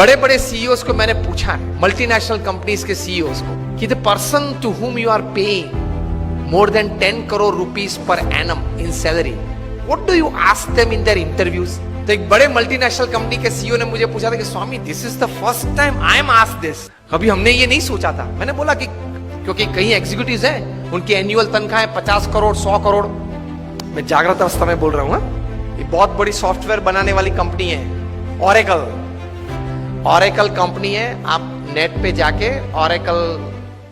बड़े बड़े सीईओज को मैंने पूछा है, मल्टीनेशनल कंपनीज के सीईओज को, कि the person to whom you are paying more than 10 crore rupees per annum in salary, what do you ask them in their interviews? तो एक बड़े मल्टीनेशनल कंपनी के सीईओ ने मुझे पूछा था कि Swami this is the first time I am asked this, कभी हमने ये नहीं सोचा था। मैंने बोला कि क्योंकि कई एग्जीक्यूटिव्स हैं, उनकी एनुअल तनख्वाह है 50 करोड़ 100 करोड़। मैं जागृत अवस्था में बोल रहा हूँ। ये बहुत बड़ी सॉफ्टवेयर बनाने वाली कंपनी है, ऑरेकल कंपनी है। आप नेट पे जाके ऑरेकल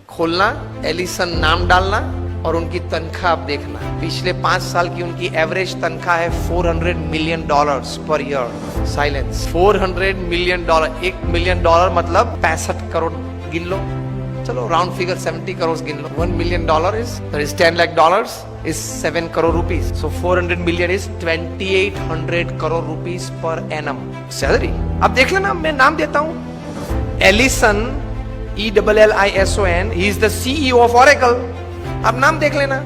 खोलना, एलिसन नाम डालना और उनकी तनख्वाह आप देखना। पिछले 5 साल की उनकी एवरेज तनख्वाह है $400 million per year. Silence. $400 million, $1 million मतलब 65 करोड़ गिन लो, चलो राउंड फिगर 70 करोड़ गिन लो। $1 million is $10 lakh is 7 crore rupees. So 400 million is 2800 crore rupees per annum salary. अब देख लेना, मैं नाम देता हूं, Allison, ELLISON, he is the CEO of Oracle। आप नाम देख लेना।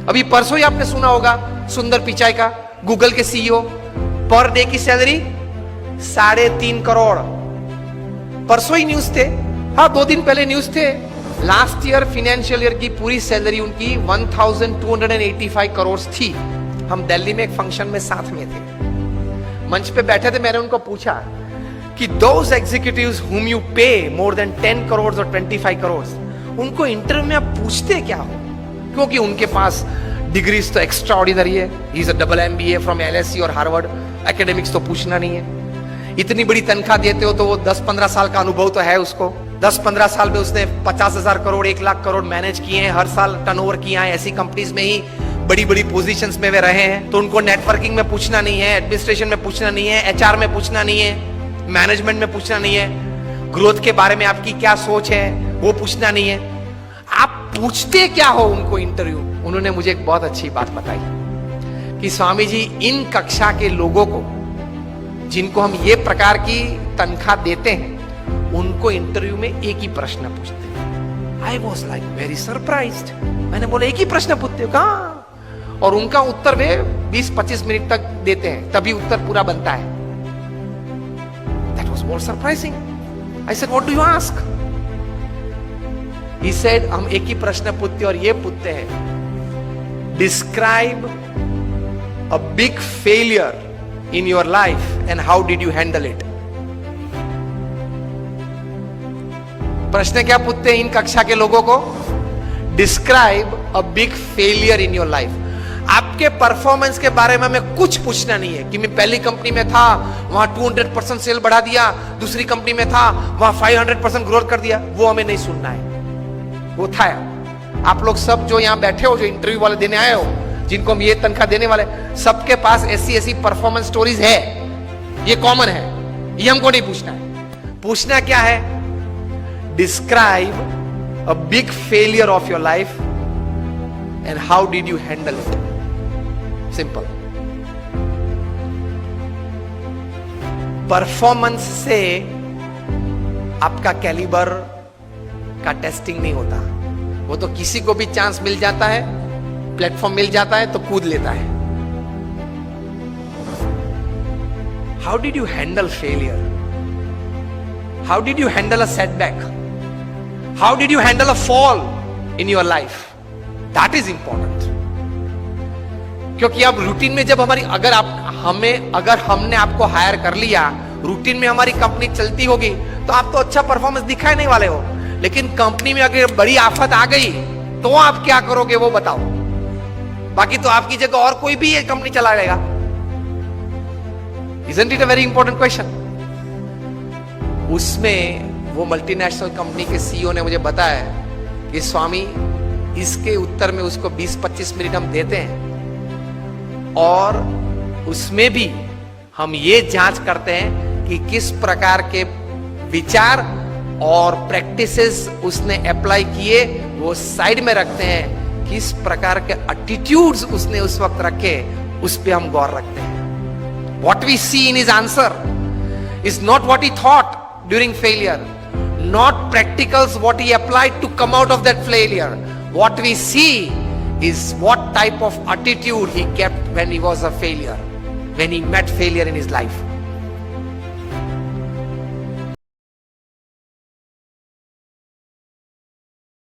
अभी परसों ही आपने सुना होगा सुंदर पिचाई का, गूगल के सीईओ, पर डे की सैलरी 3.5 करोड़। परसों ही न्यूज थे, हाँ 2 दिन पहले न्यूज थे। लास्ट ईयर फाइनेंशियल ईयर की पूरी सैलरी उनकी 1285 करोड़ थी। हम दिल्ली में एक फंक्शन में साथ में थे, मंच पे बैठे थे। मैंने उनको पूछा कि दोज एग्जीक्यूटिव्स हुम यू पे मोर देन 10 करोड़ और 25 करोड़, उनको इंटरव्यू में आप पूछते क्या हो? क्योंकि उनके पास डिग्रीज तो एक्स्ट्रा ऑर्डिनरी है। He is a double MBA from LSE और हार्वर्ड। एकेडमिक्स तो पूछना नहीं है। इतनी बड़ी तनख्वाह देते हो तो वो 10-15 साल का अनुभव तो है उसको। 10-15 साल में उसने 50,000 करोड़ 1 लाख करोड़ मैनेज किए हैं, हर साल टर्नओवर किया है। ऐसी कंपनीज में ही बड़ी बड़ी पोजीशंस में वे रहे हैं। तो उनको नेटवर्किंग में पूछना नहीं है, एडमिनिस्ट्रेशन में पूछना नहीं है, HR में पूछना नहीं है, मैनेजमेंट में पूछना नहीं है, ग्रोथ के बारे में आपकी क्या सोच है वो पूछना नहीं है। आप पूछते क्या हो उनको इंटरव्यू? उन्होंने मुझे एक बहुत अच्छी बात बताई कि स्वामी जी, इन कक्षा के लोगों को जिनको हम ये प्रकार की तनख्वाह देते हैं, उनको इंटरव्यू में एक ही प्रश्न पूछते हैं। I was like very surprised. मैंने बोला एक ही प्रश्न पूछते हो कहाँ? और उनका उत्तर वे 20-25 मिनट तक देते हैं, तभी उत्तर पूरा बनता है। That was more surprising. I said, what do you ask? He said, हम एक ही प्रश्न पूछते और ये पूछते हैं, describe a big failure in your life and how did you handle it. प्रश्न क्या पूछते हैं इन कक्षा के लोगों को? Describe a big failure in your life. आपके परफॉर्मेंस के बारे में हमें कुछ पूछना नहीं है कि मैं पहली कंपनी में था, वहां 200% सेल बढ़ा दिया, दूसरी कंपनी में था, वहां 500% ग्रोथ कर दिया। वो हमें नहीं सुनना है। वो था आप लोग सब जो यहां बैठे हो, जो इंटरव्यू वाले देने आए हो, जिनको हम ये तनख्वाह देने वाले, सबके पास ऐसी परफॉर्मेंस स्टोरीज है, ये कॉमन है, ये हमको नहीं पूछना है। पूछना क्या है? Describe a big failure of your life and how did you handle it. Simple. Performance से आपका कैलिबर का टेस्टिंग नहीं होता। वो तो किसी को भी चांस मिल जाता है, प्लेटफॉर्म मिल जाता है तो कूद लेता है। How did you handle failure? How did you handle a setback? How did you handle a fall in your life? That is important. क्योंकि अब रूटीन में जब हमारी अगर हमने आपको हायर कर लिया, रूटीन में हमारी कंपनी चलती होगी, तो आप तो अच्छा परफॉर्मेंस दिखाई नहीं वाले हो। लेकिन कंपनी में अगर बड़ी आफत आ गई तो आप क्या करोगे वो बताओ। बाकी तो आपकी जगह और कोई भी ये कंपनी चला लेगा। Isn't it a very important question? उसमें वो मल्टीनेशनल कंपनी के सीईओ ने मुझे बताया कि स्वामी, इसके उत्तर में उसको 20-25 मिनट हम देते हैं और उसमें भी हम ये जांच करते हैं कि किस प्रकार के विचार और प्रैक्टिसेस उसने अप्लाई किए, वो साइड में रखते हैं। किस प्रकार के एटीट्यूड्स उसने उस वक्त रखे, उस पे हम गौर रखते हैं। What we see in his answer is not what he thought during failure, not practicals what he applied to come out of that failure. What we see is what type of attitude he kept when he was a failure, when he met failure in his life.